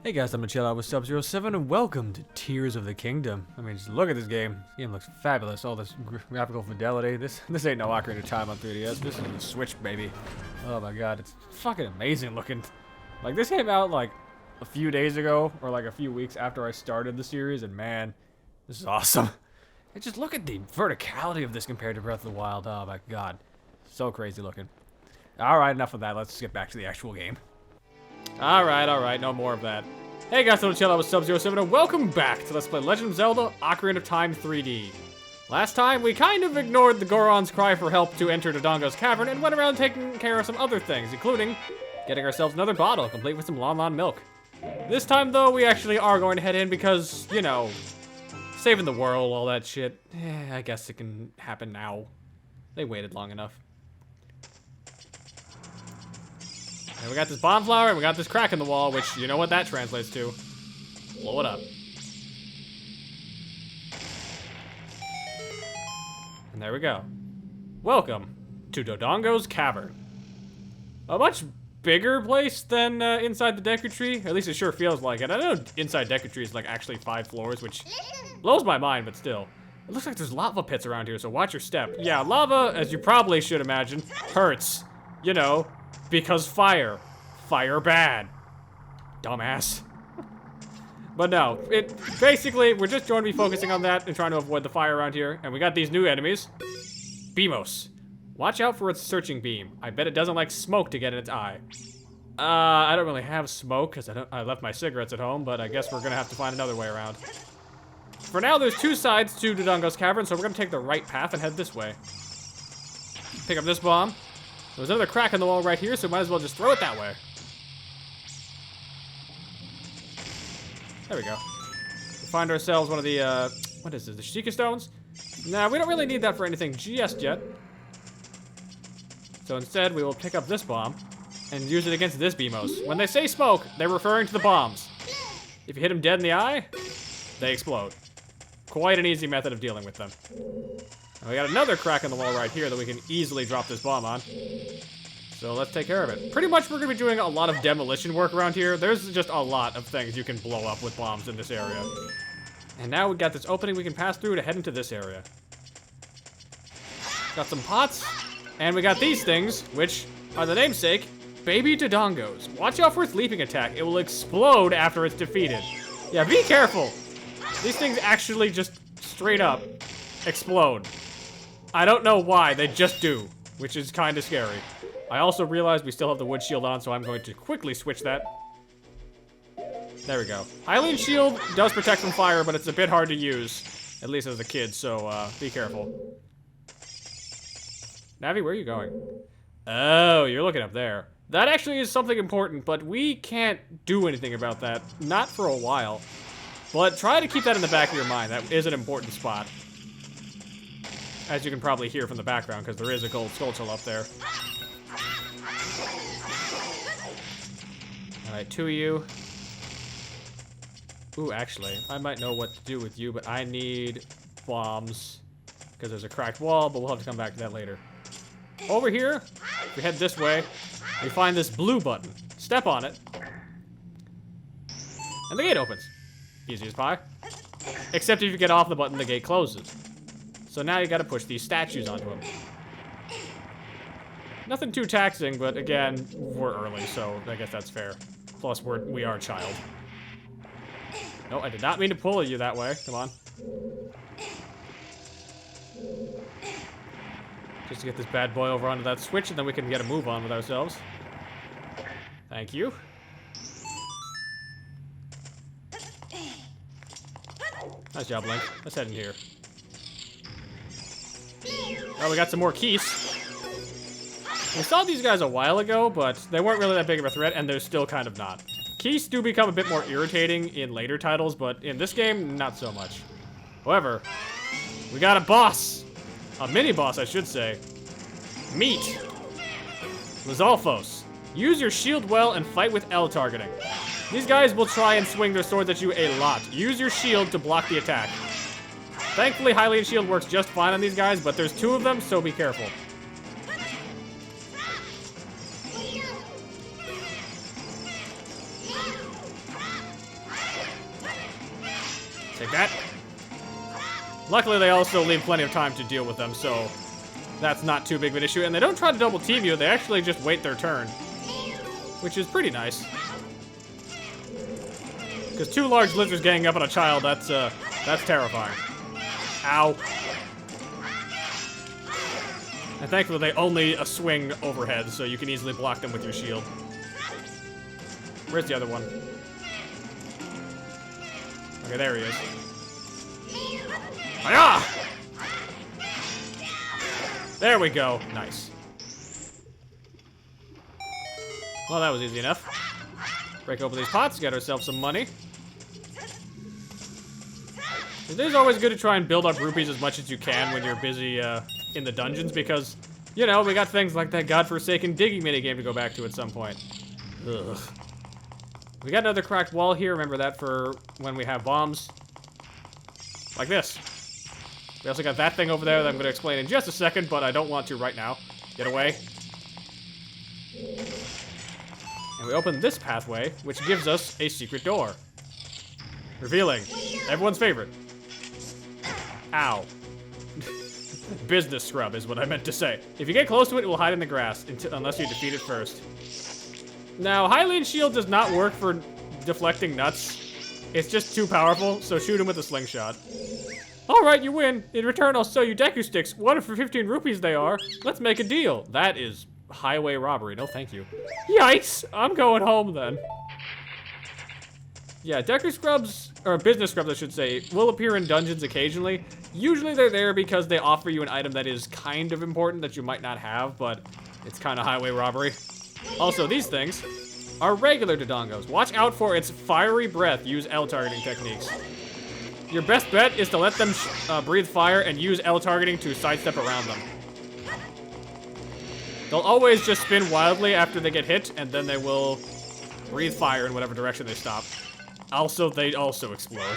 Hey guys, I'm Michelle with Sub-07 and welcome to Tears of the Kingdom. I mean, just look at this game. This game looks fabulous. All this graphical fidelity. This ain't no Ocarina of Time on 3DS. This is a Switch, baby. Oh my god, it's fucking amazing looking. Like, this came out like a few days ago, or like a few weeks after I started the series, and man, this is awesome. And just look at the verticality of this compared to Breath of the Wild. Oh my god. So crazy looking. Alright, enough of that. Let's get back to the actual game. Alright, no more of that. Hey guys, I'm Chill with Sub-07 and welcome back to Let's Play Legend of Zelda Ocarina of Time 3D. Last time, we kind of ignored the Goron's cry for help to enter Dodongo's Cavern and went around taking care of some other things, including getting ourselves another bottle, complete with some Lon milk. This time, though, we actually are going to head in because, you know, saving the world, all that shit. I guess it can happen now. They waited long enough. And we got this bomb flower, and we got this crack in the wall, which, you know what that translates to. Blow it up. And there we go. Welcome to Dodongo's Cavern. A much bigger place than inside the Deku Tree. At least it sure feels like it. I know inside Deku Tree is like actually 5 floors, which blows my mind, but still. It looks like there's lava pits around here, so watch your step. Yeah, lava, as you probably should imagine, hurts. You know, because fire. Fire bad. Dumbass. But no, basically, we're just going to be focusing on that and trying to avoid the fire around here. And we got these new enemies. Beamos. Watch out for its searching beam. I bet it doesn't like smoke to get in its eye. I don't really have smoke because I left my cigarettes at home, but I guess we're going to have to find another way around. For now, there's 2 sides to Dodongo's Cavern, so we're going to take the right path and head this way. Pick up this bomb. There's another crack in the wall right here, so might as well just throw it that way. There we go. We'll find ourselves one of the, what is this, the Sheikah Stones? Nah, we don't really need that for anything just yet. So instead, we will pick up this bomb and use it against this Beamos. When they say smoke, they're referring to the bombs. If you hit them dead in the eye, they explode. Quite an easy method of dealing with them. And we got another crack in the wall right here that we can easily drop this bomb on. So let's take care of it. Pretty much we're gonna be doing a lot of demolition work around here. There's just a lot of things you can blow up with bombs in this area. And now we've got this opening we can pass through to head into this area. Got some pots, and we got these things, which are the namesake, baby Dodongos. Watch out for its leaping attack. It will explode after it's defeated. Yeah, be careful. These things actually just straight up explode. I don't know why, they just do, which is kind of scary. I also realized we still have the wood shield on, so I'm going to quickly switch that. There we go. Hylian shield does protect from fire, but it's a bit hard to use, at least as a kid, so be careful. Navi, where are you going? Oh, you're looking up there. That actually is something important, but we can't do anything about that. Not for a while. But try to keep that in the back of your mind. That is an important spot. As you can probably hear from the background, because there is a gold skulltula up there. Alright, 2 of you. Ooh, actually, I might know what to do with you, but I need bombs. Because there's a cracked wall, but we'll have to come back to that later. Over here, we head this way, we find this blue button. Step on it. And the gate opens. Easy as pie. Except if you get off the button, the gate closes. So now you gotta push these statues onto them. Nothing too taxing, but again, we're early, so I guess that's fair. Plus, we are a child. No, I did not mean to pull you that way. Come on. Just to get this bad boy over onto that switch, and then we can get a move on with ourselves. Thank you. Nice job, Link. Let's head in here. Oh, we got some more keys. We saw these guys a while ago, but they weren't really that big of a threat, and they're still kind of not. Keys do become a bit more irritating in later titles, but in this game, not so much. However, we got a boss. A mini-boss, I should say. Meet Lizalfos. Use your shield well and fight with L targeting. These guys will try and swing their swords at you a lot. Use your shield to block the attack. Thankfully, Hylian shield works just fine on these guys, but there's 2 of them, so be careful. Take that. Luckily, they also leave plenty of time to deal with them, so that's not too big of an issue. And they don't try to double team you, they actually just wait their turn, which is pretty nice. Because 2 large lizards ganging up on a child, that's terrifying. Ow. And thankfully, they only swing overhead, so you can easily block them with your shield. Where's the other one? Okay, there he is. Hi-yah! There we go. Nice. Well, that was easy enough. Break open these pots, get ourselves some money. It is always good to try and build up rupees as much as you can when you're busy in the dungeons, because, you know, we got things like that godforsaken digging minigame to go back to at some point. Ugh. We got another cracked wall here. Remember that for when we have bombs. Like this. We also got that thing over there that I'm going to explain in just a second, but I don't want to right now. Get away. And we open this pathway, which gives us a secret door. Revealing everyone's favorite. Ow. Business scrub is what I meant to say. If you get close to it, it will hide in the grass unless you defeat it first. Now, Hylian Shield does not work for deflecting nuts. It's just too powerful, so shoot him with a slingshot. Alright, you win. In return, I'll sell you Deku Sticks. 1 for 15 rupees they are. Let's make a deal. That is highway robbery. No, thank you. Yikes! I'm going home then. Yeah, Deku Scrubs, or Business Scrubs I should say, will appear in dungeons occasionally. Usually they're there because they offer you an item that is kind of important that you might not have, but it's kind of highway robbery. Also, these things are regular Dodongos. Watch out for its fiery breath. Use L targeting techniques. Your best bet is to let them breathe fire and use L targeting to sidestep around them. They'll always just spin wildly after they get hit, and then they will breathe fire in whatever direction they stop. Also, they also explode.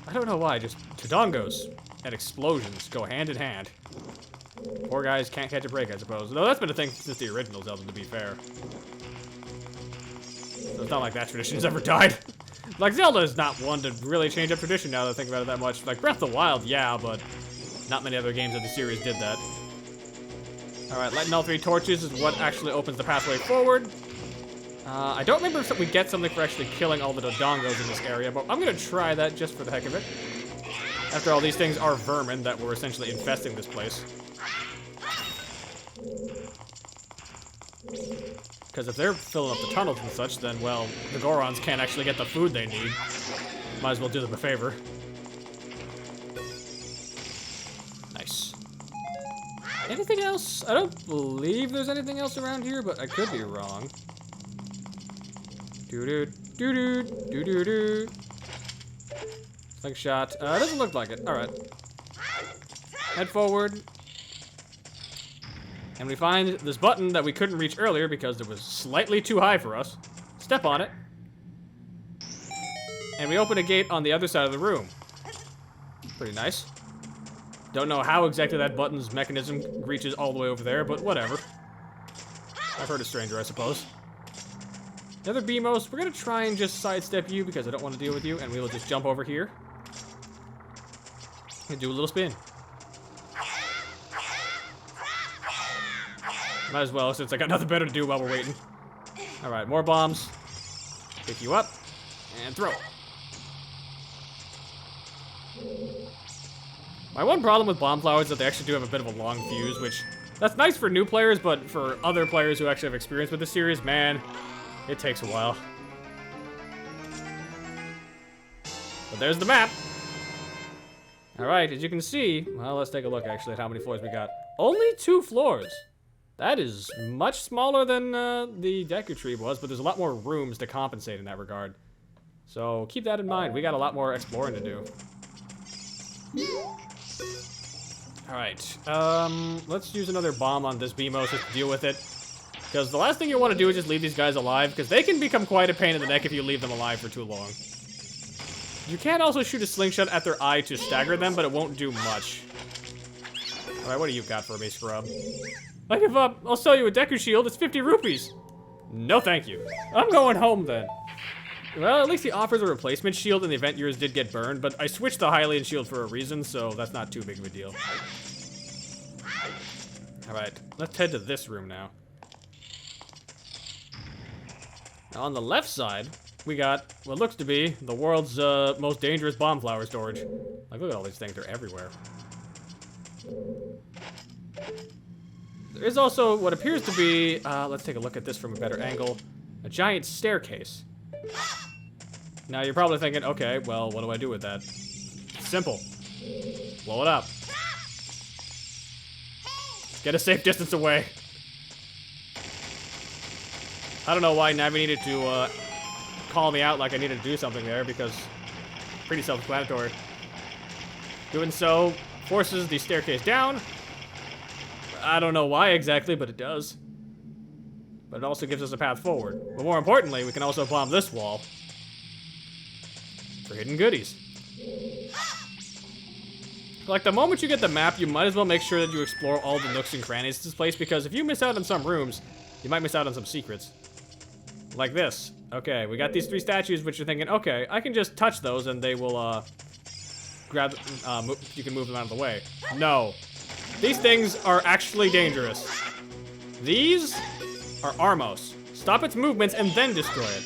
I don't know why, just Dodongos and explosions go hand in hand. Poor guys can't catch a break, I suppose. Though that's been a thing since the original Zelda, to be fair. So it's not like that tradition has ever died. Like, Zelda is not one to really change up tradition now that I think about it that much. Like, Breath of the Wild, yeah, but not many other games of the series did that. Alright, lighting all 3 torches is what actually opens the pathway forward. I don't remember if we get something for actually killing all the Dodongos in this area, but I'm gonna try that just for the heck of it. After all, these things are vermin that were essentially infesting this place. Because if they're filling up the tunnels and such, then, well, the Gorons can't actually get the food they need. Might as well do them a favor. Nice. Anything else? I don't believe there's anything else around here, but I could be wrong. Doo-doo, doo-doo, doo-doo-doo. Slingshot. It doesn't look like it. Alright. Head forward. And we find this button that we couldn't reach earlier because it was slightly too high for us. Step on it. And we open a gate on the other side of the room. Pretty nice. Don't know how exactly that button's mechanism reaches all the way over there, but whatever. I've heard a stranger, I suppose. Another Beamos. We're gonna try and just sidestep you because I don't want to deal with you, and we will just jump over here. And do a little spin. Might as well, since I got nothing better to do while we're waiting. Alright, more bombs. Pick you up. And throw. My one problem with bomb flowers is that they actually do have a bit of a long fuse, which... That's nice for new players, but for other players who actually have experience with the series, man, it takes a while. But there's the map. Alright, as you can see... Well, let's take a look, actually, at how many floors we got. Only 2 floors. That is much smaller than the Deku Tree was, but there's a lot more rooms to compensate in that regard. So keep that in mind. We got a lot more exploring to do. Alright, let's use another bomb on this Beamos just to deal with it. Because the last thing you want to do is just leave these guys alive, because they can become quite a pain in the neck if you leave them alive for too long. You can also shoot a slingshot at their eye to stagger them, but it won't do much. Alright, what do you got for me, scrub? I give up. I'll sell you a Deku Shield. It's 50 rupees. No, thank you. I'm going home then. Well, at least he offers a replacement shield in the event yours did get burned, but I switched the Hylian shield for a reason, so that's not too big of a deal. Alright, let's head to this room now. Now on the left side, we got what looks to be the world's most dangerous bomb flower storage. Like, look at all these things, they're everywhere. There is also what appears to be, let's take a look at this from a better angle, a giant staircase. Now you're probably thinking, okay, well, what do I do with that? Simple. Blow it up. Get a safe distance away. I don't know why Navi needed to call me out like I needed to do something there, because pretty self-explanatory. Doing so forces the staircase down. I don't know why exactly, but it does. But it also gives us a path forward. But more importantly, we can also bomb this wall for hidden goodies. Like, the moment you get the map, you might as well make sure that you explore all the nooks and crannies of this place, because if you miss out on some rooms, you might miss out on some secrets. Like this. Okay, we got these 3 statues, which you're thinking, okay, I can just touch those and they will, grab, you can move them out of the way. No. These things are actually dangerous. These are Armos. Stop its movements and then destroy it.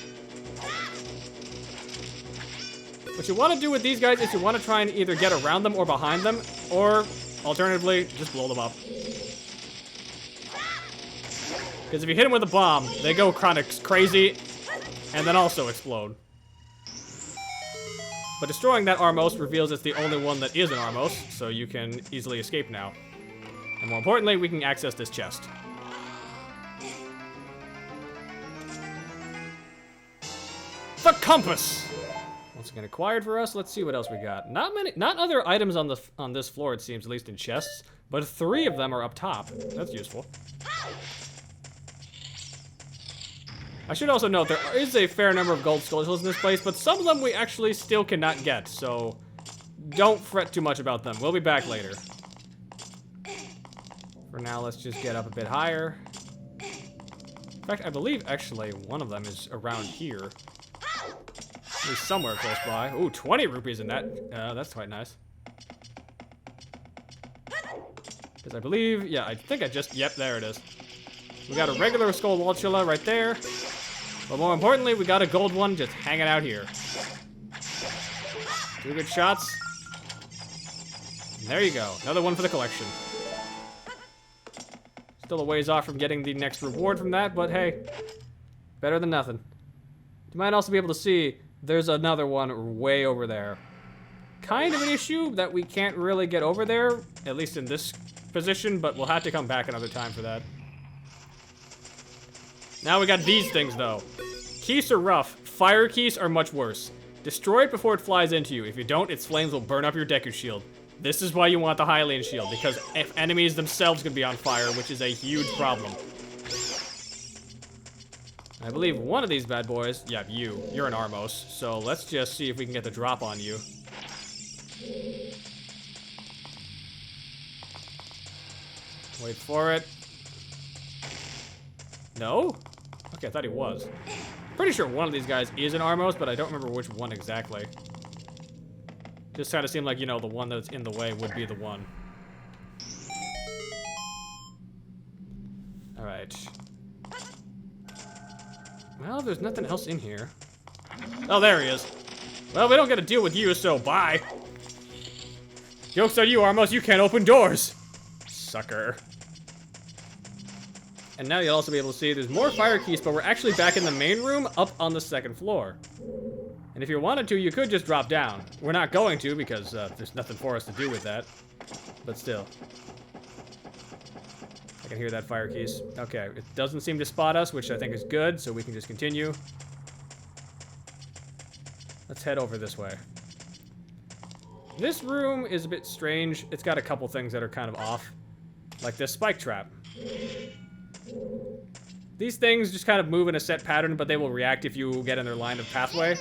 What you want to do with these guys is you want to try and either get around them or behind them, or alternatively, just blow them up. Because if you hit them with a bomb, they go kind of crazy and then also explode. But destroying that Armos reveals it's the only one that is an Armos, so you can easily escape now. And more importantly, we can access this chest. The compass! Once again acquired for us. Let's see what else we got. Not other items on this floor, it seems, at least in chests, but 3 of them are up top. That's useful. I should also note there is a fair number of gold skulls in this place, but some of them we actually still cannot get, so don't fret too much about them. We'll be back later. For now, let's just get up a bit higher. In fact, I believe actually one of them is around here. At least somewhere close by. Ooh, 20 rupees in that. That's quite nice. Because I believe, yeah, I think I just, yep, there it is. We got a regular skull Walchula right there. But more importantly, we got a gold one just hanging out here. 2 good shots. And there you go. Another one for the collection. Still a ways off from getting the next reward from that, but hey, better than nothing. You might also be able to see there's another one way over there. Kind of an issue that we can't really get over there, at least in this position, but we'll have to come back another time for that. Now we got these things, though. Keys are rough. Fire keys are much worse. Destroy it before it flies into you. If you don't, its flames will burn up your Deku shield. This is why you want the Hylian shield, because if enemies themselves can be on fire, which is a huge problem. I believe one of these bad boys, yeah, you're an Armos, so let's just see if we can get the drop on you. Wait for it. No? Okay, I thought he was. Pretty sure one of these guys is an Armos, but I don't remember which one exactly. Just kind of seemed like, you know, the one that's in the way would be the one. Alright. Well, there's nothing else in here. Oh, there he is. Well, we don't get to deal with you, so bye. Joke's on you, Armos, you can't open doors. Sucker. And now you'll also be able to see there's more fire keys, but we're actually back in the main room up on the 2nd floor. And if you wanted to, you could just drop down. We're not going to because there's nothing for us to do with that. But still. I can hear that fire keys. Okay, it doesn't seem to spot us, which I think is good, so we can just continue. Let's head over this way. This room is a bit strange. It's got a couple things that are kind of off. Like this spike trap. These things just kind of move in a set pattern, but they will react if you get in their line of pathway.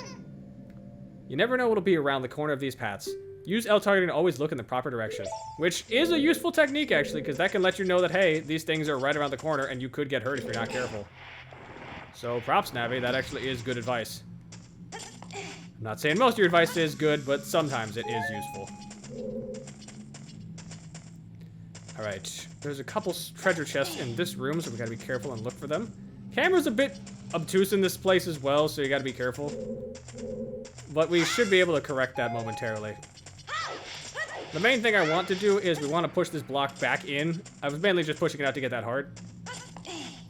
You never know what'll be around the corner of these paths. Use L targeting to always look in the proper direction. Which is a useful technique, actually, because that can let you know that, hey, these things are right around the corner, and you could get hurt if you're not careful. So, props, Navi. That actually is good advice. I'm not saying most of your advice is good, but sometimes it is useful. Alright, there's a couple treasure chests in this room, so we gotta be careful and look for them. Camera's a bit obtuse in this place as well, so you gotta be careful. But we should be able to correct that momentarily. The main thing I want to do is we want to push this block back in. I was mainly just pushing it out to get that heart.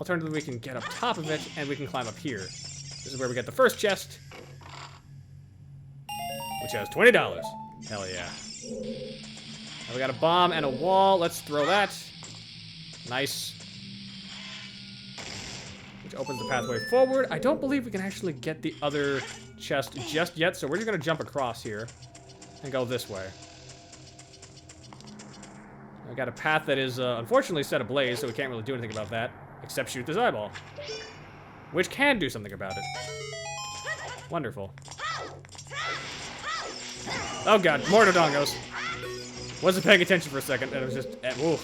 Alternatively, we can get up top of it, and we can climb up here. This is where we get the first chest, which has $20. Hell yeah. Now we got a bomb and a wall. Let's throw that. Nice. Which opens the pathway forward. I don't believe we can actually get the other chest just yet, so we're just going to jump across here and go this way. I got a path that is unfortunately set ablaze, so we can't really do anything about that, except shoot this eyeball, which can do something about it. Wonderful. Oh god, more Dodongos. Wasn't paying attention for a second, and it was just, ooh,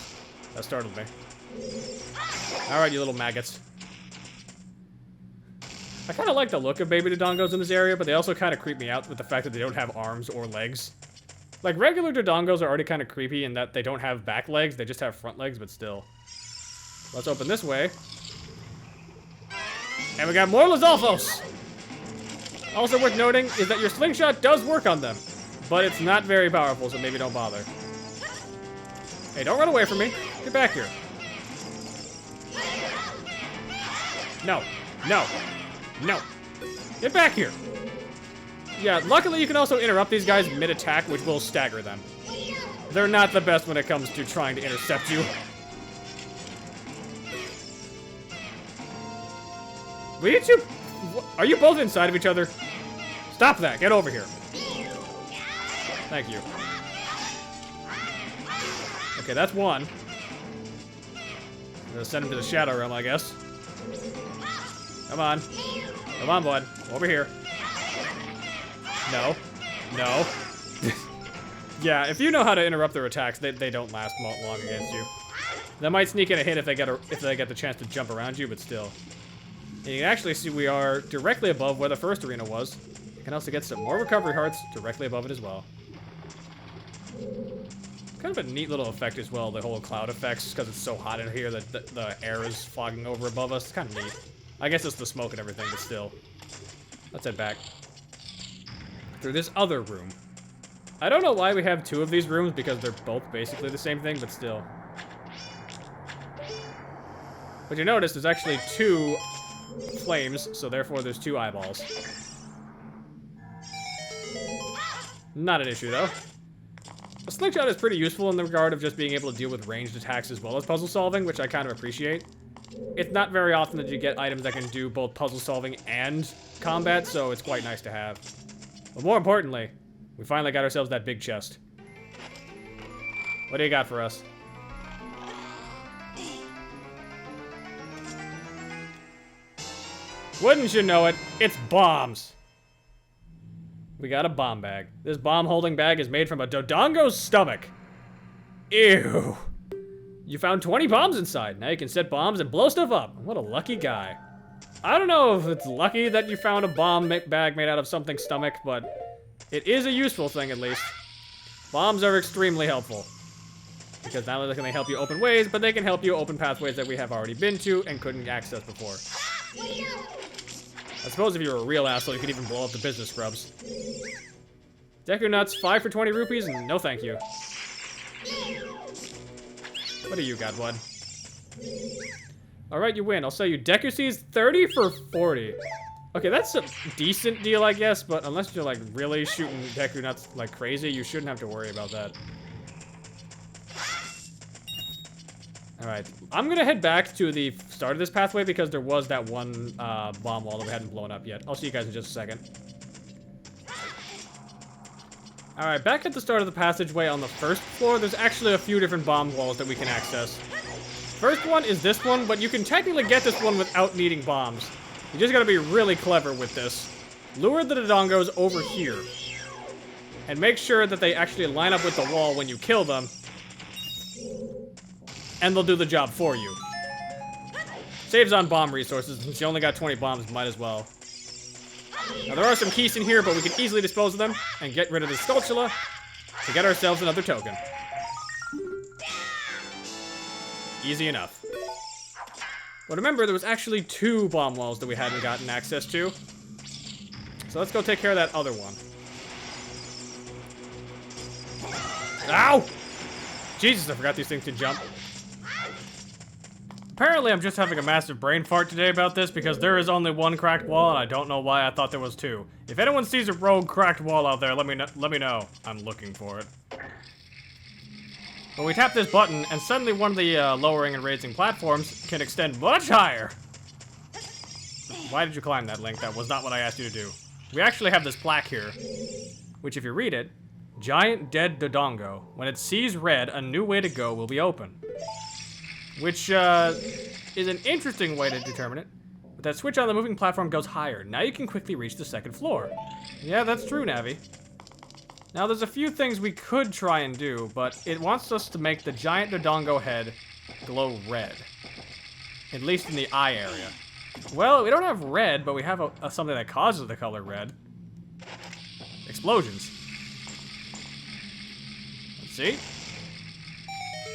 that startled me. Alright, you little maggots. I kind of like the look of baby Dodongos in this area, but they also kind of creep me out with the fact that they don't have arms or legs. Like, regular Dodongos are already kind of creepy in that they don't have back legs, they just have front legs, but still. Let's open this way. And we got more Lizalfos! Also worth noting is that your slingshot does work on them, but it's not very powerful, so maybe don't bother. Hey, don't run away from me. Get back here. No. No. No. Get back here. Yeah, luckily you can also interrupt these guys mid-attack, which will stagger them. They're not the best when it comes to trying to intercept you. We need to... Are you both inside of each other? Stop that. Get over here. Thank you. Okay, that's one. I'm gonna send him to the Shadow Realm, I guess. Come on. Come on, bud. Over here. No. No. Yeah, if you know how to interrupt their attacks, they don't last long against you. They might sneak in a hit if they get the chance to jump around you, but still. And you can actually see we are directly above where the first arena was. You can also get some more recovery hearts directly above it as well. Kind of a neat little effect as well, the whole cloud effects, because it's so hot in here that the air is fogging over above us. It's kind of neat. I guess it's the smoke and everything, but still. Let's head back. Through this other room. I don't know why we have two of these rooms, because they're both basically the same thing, but still. But you notice there's actually two flames, so therefore there's two eyeballs. Not an issue, though. A slingshot is pretty useful in the regard of just being able to deal with ranged attacks as well as puzzle solving, which I kind of appreciate. It's not very often that you get items that can do both puzzle solving and combat, so it's quite nice to have. But more importantly, we finally got ourselves that big chest. What do you got for us? Wouldn't you know it, it's bombs! We got a bomb bag. This bomb-holding bag is made from a Dodongo's stomach. Ew. You found 20 bombs inside. Now you can set bombs and blow stuff up. What a lucky guy. I don't know if it's lucky that you found a bomb bag made out of something's stomach, but it is a useful thing at least. Bombs are extremely helpful. Because not only can they help you open ways, but they can help you open pathways that we have already been to and couldn't access before. I suppose if you were a real asshole, you could even blow up the business scrubs. Deku nuts, 5 for 20 rupees, and no thank you. What do you got, bud? Alright, you win. I'll sell you Deku seeds, 30 for 40. Okay, that's a decent deal, I guess, but unless you're, like, really shooting Deku nuts like crazy, you shouldn't have to worry about that. Alright, I'm gonna head back to the start of this pathway because there was that one bomb wall that we hadn't blown up yet. I'll see you guys in just a second. Alright, back at the start of the passageway on the first floor, there's actually a few different bomb walls that we can access. First one is this one, but you can technically get this one without needing bombs. You just gotta be really clever with this. Lure the Dodongos over here. And make sure that they actually line up with the wall when you kill them. And they'll do the job for you. Saves on bomb resources. Since you only got 20 bombs, might as well. Now, there are some keys in here, but we can easily dispose of them and get rid of the Skulltula to get ourselves another token. Easy enough. But remember, there was actually 2 bomb walls that we hadn't gotten access to. So let's go take care of that other one. Ow! Jesus, I forgot these things can jump. Apparently, I'm just having a massive brain fart today about this because there is only 1 cracked wall, and I don't know why I thought there was 2. If anyone sees a rogue cracked wall out there, let me know. I'm looking for it. But we tap this button, and suddenly one of the lowering and raising platforms can extend much higher. Why did you climb that, Link? That was not what I asked you to do. We actually have this plaque here, which if you read it, Giant Dead Dodongo. When it sees red, a new way to go will be open. Which is an interesting way to determine it. But that switch on the moving platform goes higher. Now you can quickly reach the 2nd floor. Yeah, that's true, Navi. Now there's a few things we could try and do, but it wants us to make the giant Dodongo head glow red. At least in the eye area. Well, we don't have red, but we have something that causes the color red. Explosions. Let's see.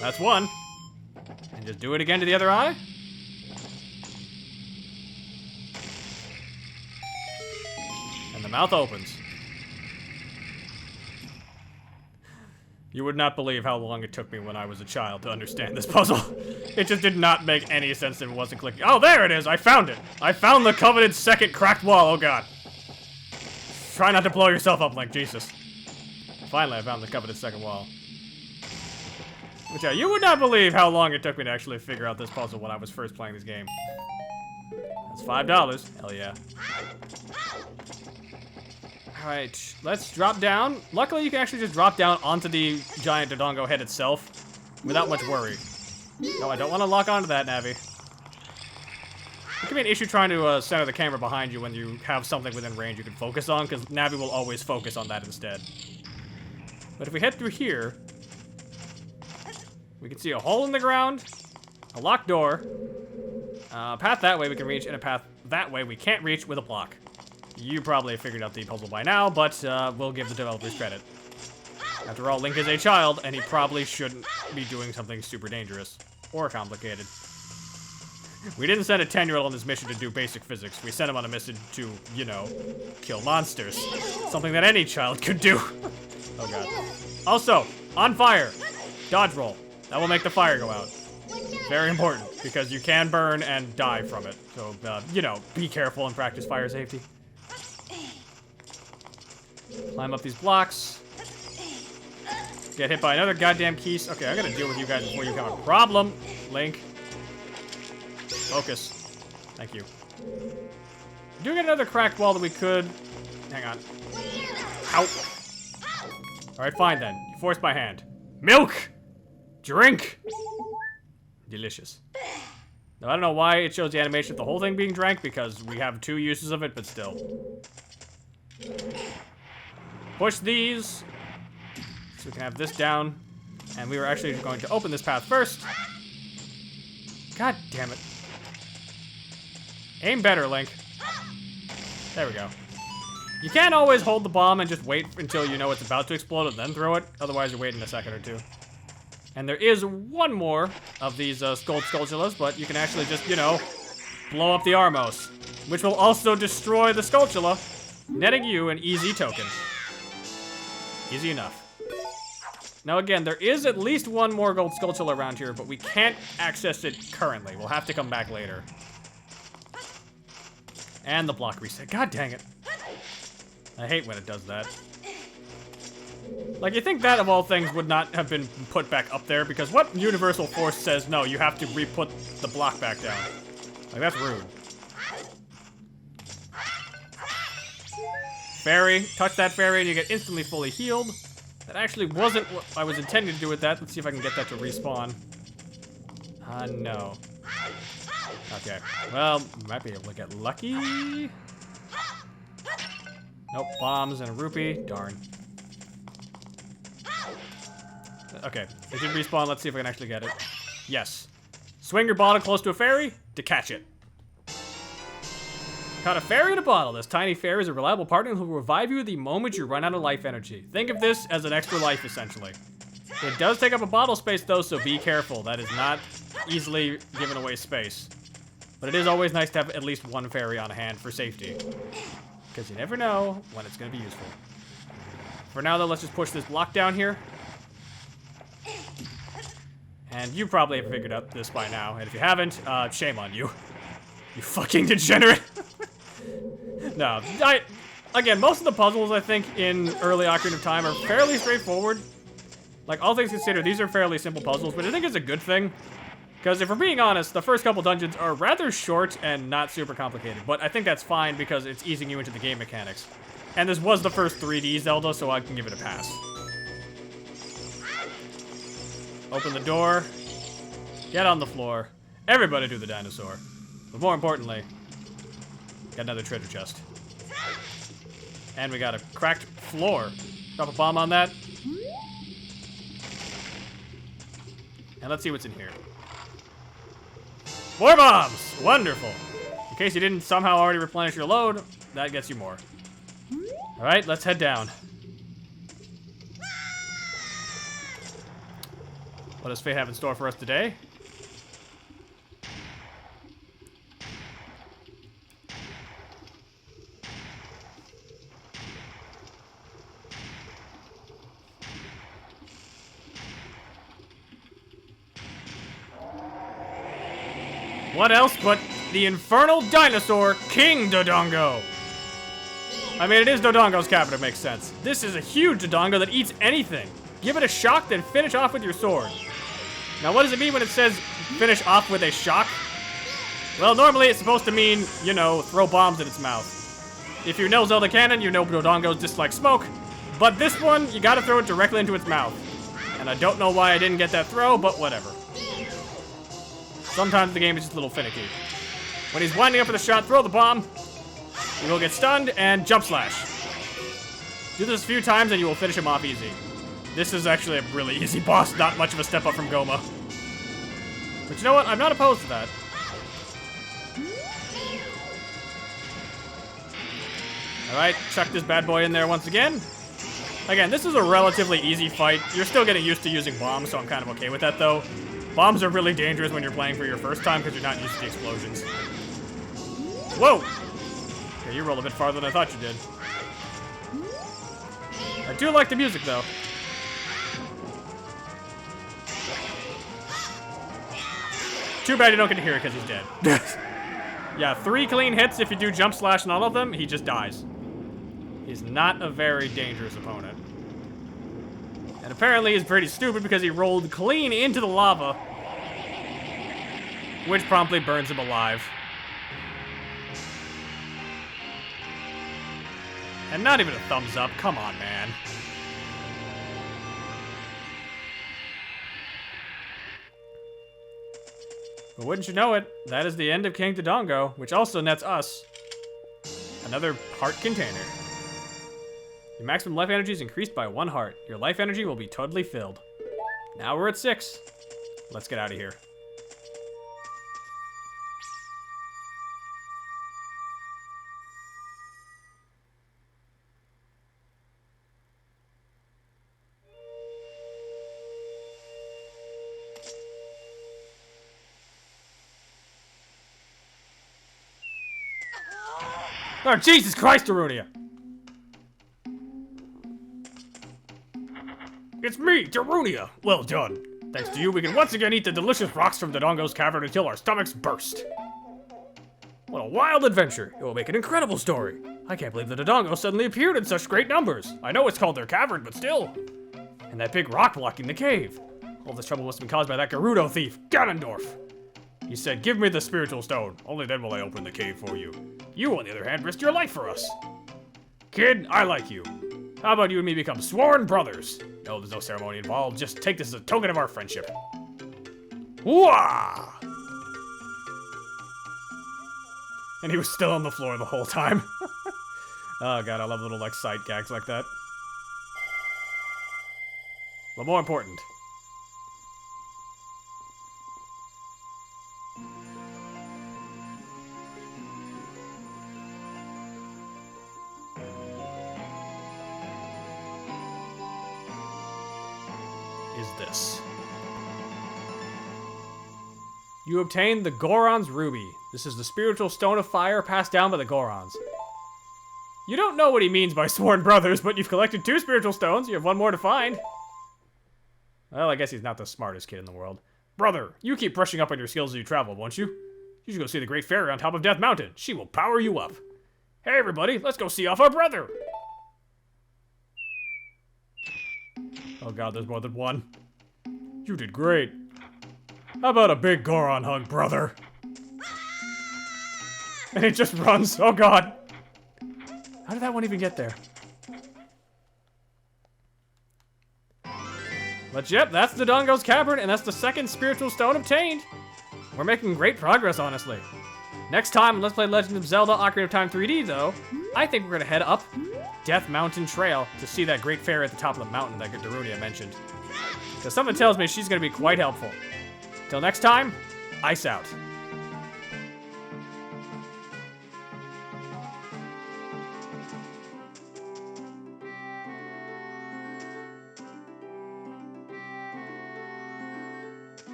That's one. And just do it again to the other eye. And the mouth opens. You would not believe how long it took me when I was a child to understand this puzzle. It just did not make any sense if it wasn't clicking. Oh, there it is! I found it! I found the coveted 2nd cracked wall, oh god. Try not to blow yourself up, Link, Jesus. Finally, I found the coveted 2nd wall. Which, you would not believe how long it took me to actually figure out this puzzle when I was first playing this game. That's $5. Hell yeah. Alright, let's drop down. Luckily, you can actually just drop down onto the giant Dodongo head itself without much worry. No, I don't want to lock onto that, Navi. It can be an issue trying to center the camera behind you when you have something within range you can focus on, because Navi will always focus on that instead. But if we head through here, we can see a hole in the ground, a locked door, a path that way we can reach, and a path that way we can't reach with a block. You probably figured out the puzzle by now, but we'll give the developers credit. After all, Link is a child, and he probably shouldn't be doing something super dangerous or complicated. We didn't send a 10-year-old on this mission to do basic physics. We sent him on a mission to, you know, kill monsters. Something that any child could do. Oh god. Also, on fire. Dodge roll. That will make the fire go out. Very important, because you can burn and die from it. So, you know, be careful and practice fire safety. Climb up these blocks. Get hit by another goddamn keys. Okay, I'm gonna deal with you guys before you become a problem, Link. Focus. Thank you. We do get another cracked wall that we could... Hang on. Ow. Alright, fine then. You forced my hand. Milk! Drink! Delicious. Now, I don't know why it shows the animation of the whole thing being drank, because we have 2 uses of it, but still. Push these, so we can have this down. And we were actually going to open this path first. God damn it. Aim better, Link. There we go. You can't always hold the bomb and just wait until you know it's about to explode and then throw it. Otherwise, you're waiting a second or 2. And there is one more of these Skulltulas, but you can actually just, you know, blow up the Armos, which will also destroy the Skulltula, netting you an easy token. Easy enough. Now again, there is at least one more gold Skulltula around here, but we can't access it currently. We'll have to come back later. And the block reset. God dang it. I hate when it does that. Like, you think that, of all things, would not have been put back up there, because what universal force says, no, you have to re-put the block back down? Like, that's rude. Fairy. Touch that fairy and you get instantly fully healed. That actually wasn't what I was intending to do with that. Let's see if I can get that to respawn. No. Okay. Well, might be able to get lucky. Nope. Bombs and a rupee. Darn. Okay. It did respawn. Let's see if I can actually get it. Yes. Swing your bottle close to a fairy to catch it. Caught a fairy in a bottle. This tiny fairy is a reliable partner who will revive you the moment you run out of life energy. Think of this as an extra life, essentially. It does take up a bottle space, though, so be careful. That is not easily given away space. But it is always nice to have at least one fairy on hand for safety. Because you never know when it's going to be useful. For now, though, let's just push this block down here. And you probably have figured out this by now. And if you haven't, shame on you. You fucking degenerate. No, again, most of the puzzles, I think, in early Ocarina of Time are fairly straightforward. Like, all things considered, these are fairly simple puzzles, but I think it's a good thing. Because if we're being honest, the first couple dungeons are rather short and not super complicated. But I think that's fine because it's easing you into the game mechanics. And this was the first 3D Zelda, so I can give it a pass. Open the door. Get on the floor. Everybody do the dinosaur. But more importantly, got another treasure chest. And we got a cracked floor. Drop a bomb on that. And let's see what's in here. More bombs! Wonderful. In case you didn't somehow already replenish your load, that gets you more. Alright, let's head down. What does fate have in store for us today? What else but the infernal dinosaur, King Dodongo? I mean, it is Dodongo's cavern, it makes sense. This is a huge Dodongo that eats anything. Give it a shock, then finish off with your sword. Now, what does it mean when it says finish off with a shock? Well, normally it's supposed to mean, you know, throw bombs in its mouth. If you know Zelda canon, you know Dodongos dislike smoke. But this one, you gotta throw it directly into its mouth. And I don't know why I didn't get that throw, but whatever. Sometimes the game is just a little finicky. When he's winding up with a shot, throw the bomb. You will get stunned and jump slash. Do this a few times and you will finish him off easy. This is actually a really easy boss, not much of a step up from Goma. But you know what? I'm not opposed to that. Alright, chuck this bad boy in there once again. Again, this is a relatively easy fight. You're still getting used to using bombs, so I'm kind of okay with that, though. Bombs are really dangerous when you're playing for your first time because you're not used to the explosions. Whoa! Okay, you roll a bit farther than I thought you did. I do like the music, though. Too bad you don't get to hear it because he's dead. Yeah, 3 clean hits. If you do jump slash on all of them, he just dies. He's not a very dangerous opponent. And apparently he's pretty stupid because he rolled clean into the lava, which promptly burns him alive. And not even a thumbs up. Come on, man. But wouldn't you know it, that is the end of King Dodongo, which also nets us another heart container. Your maximum life energy is increased by 1 heart. Your life energy will be totally filled. Now we're at 6. Let's get out of here. Oh, Jesus Christ, Darunia! It's me, Darunia! Well done. Thanks to you, we can once again eat the delicious rocks from Dodongo's cavern until our stomachs burst. What a wild adventure. It will make an incredible story. I can't believe the Dodongo suddenly appeared in such great numbers. I know it's called their cavern, but still. And that big rock blocking the cave. All this trouble must have been caused by that Gerudo thief, Ganondorf. He said, give me the spiritual stone. Only then will I open the cave for you. You, on the other hand, risked your life for us. Kid, I like you. How about you and me become sworn brothers? No, there's no ceremony involved. Just take this as a token of our friendship. Wah! And he was still on the floor the whole time. Oh god, I love little like side gags like that. But more important. this? You obtained the Goron's Ruby. This is the spiritual stone of fire passed down by the Gorons. You don't know what he means by sworn brothers, but you've collected 2 spiritual stones. You have 1 more to find. Well, I guess he's not the smartest kid in the world. Brother, you keep brushing up on your skills as you travel, won't you? You should go see the Great Fairy on top of Death Mountain. She will power you up. Hey, everybody, let's go see off our brother. Oh god, there's more than one. You did great. How about a big Goron hug, brother? And it just runs. Oh god. How did that one even get there? But yep, that's Dodongo's Cavern, and that's the 2nd spiritual stone obtained. We're making great progress, honestly. Next time, let's play Legend of Zelda Ocarina of Time 3D, though. I think we're gonna head up Death Mountain Trail to see that Great Fairy at the top of the mountain that Darunia mentioned. Because something tells me she's gonna be quite helpful. Till next time, ice out.